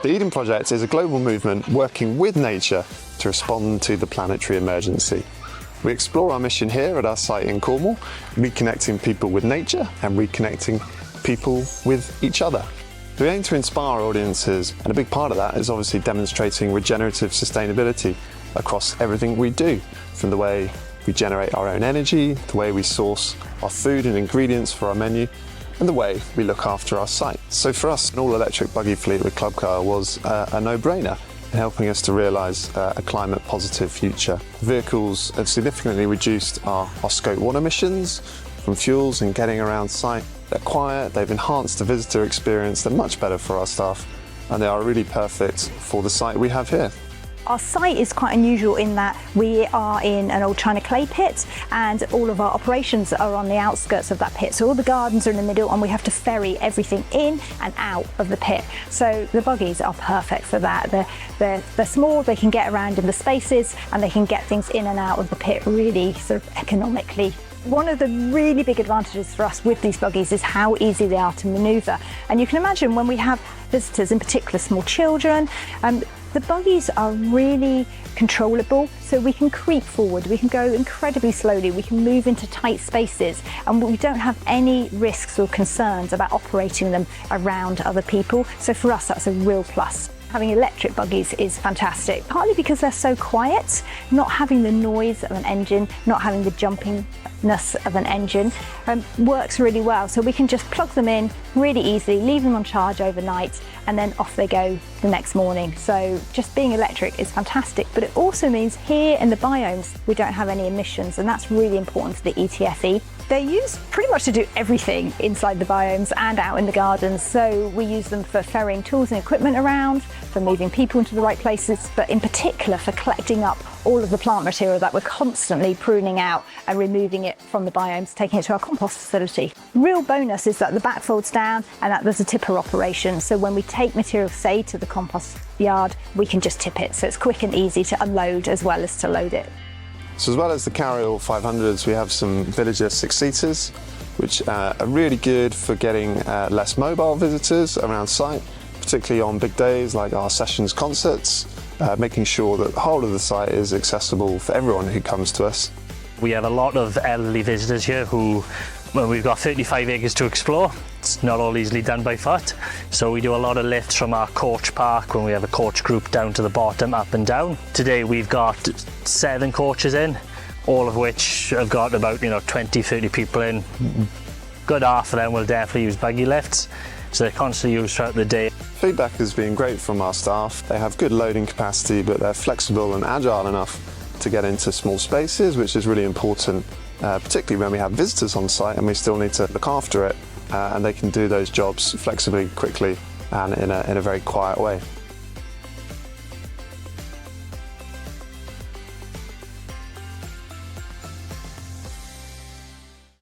The Eden Project is a global movement working with nature to respond to the planetary emergency. We explore our mission here at our site in Cornwall, reconnecting people with nature and reconnecting people with each other. We aim to inspire audiences, and a big part of that is obviously demonstrating regenerative sustainability across everything we do, from the way we generate our own energy, the way we source our food and ingredients for our menu, and the way we look after our site. So for us, an all-electric buggy fleet with Club Car was a no-brainer in helping us to realise a climate-positive future. Vehicles have significantly reduced our Scope 1 emissions from fuels and getting around site. They're quiet, they've enhanced the visitor experience, they're much better for our staff, and they are really perfect for the site we have here. Our site is quite unusual in that we are in an old China clay pit, and all of our operations are on the outskirts of that pit. So all the gardens are in the middle, and we have to ferry everything in and out of the pit. So the buggies are perfect for that. They're small, they can get around in the spaces, and they can get things in and out of the pit really sort of economically. One of the really big advantages for us with these buggies is how easy they are to manoeuvre. And you can imagine when we have visitors, in particular small children, the buggies are really controllable, so we can creep forward, we can go incredibly slowly, we can move into tight spaces, and we don't have any risks or concerns about operating them around other people. So for us, that's a real plus. Having electric buggies is fantastic, partly because they're so quiet, not having the noise of an engine, not having the jumpingness of an engine, works really well. So we can just plug them in really easily, leave them on charge overnight, and then off they go the next morning. So just being electric is fantastic, but it also means here in the biomes, we don't have any emissions, and that's really important to the ETFE. They're used pretty much to do everything inside the biomes and out in the gardens. So we use them for ferrying tools and equipment around, for moving people into the right places, but in particular for collecting up all of the plant material that we're constantly pruning out and removing it from the biomes, taking it to our compost facility. Real bonus is that the back folds down and that there's a tipper operation. So when we take material, say, to the compost yard, we can just tip it. So it's quick and easy to unload as well as to load it. So as well as the Carryall 500s, we have some Villager 6-seaters, which are really good for getting less mobile visitors around site, particularly on big days like our sessions concerts, making sure that the whole of the site is accessible for everyone who comes to us. We have a lot of elderly visitors here who, well, we've got 35 acres to explore. It's not all easily done by foot. So we do a lot of lifts from our coach park when we have a coach group down to the bottom, up and down. Today we've got 7 coaches in, all of which have got about 20, 30 people in. Good half of them will definitely use buggy lifts. So they're constantly used throughout the day. Feedback has been great from our staff. They have good loading capacity, but they're flexible and agile enough to get into small spaces, which is really important, particularly when we have visitors on site and we still need to look after it, and they can do those jobs flexibly, quickly, and in a very quiet way.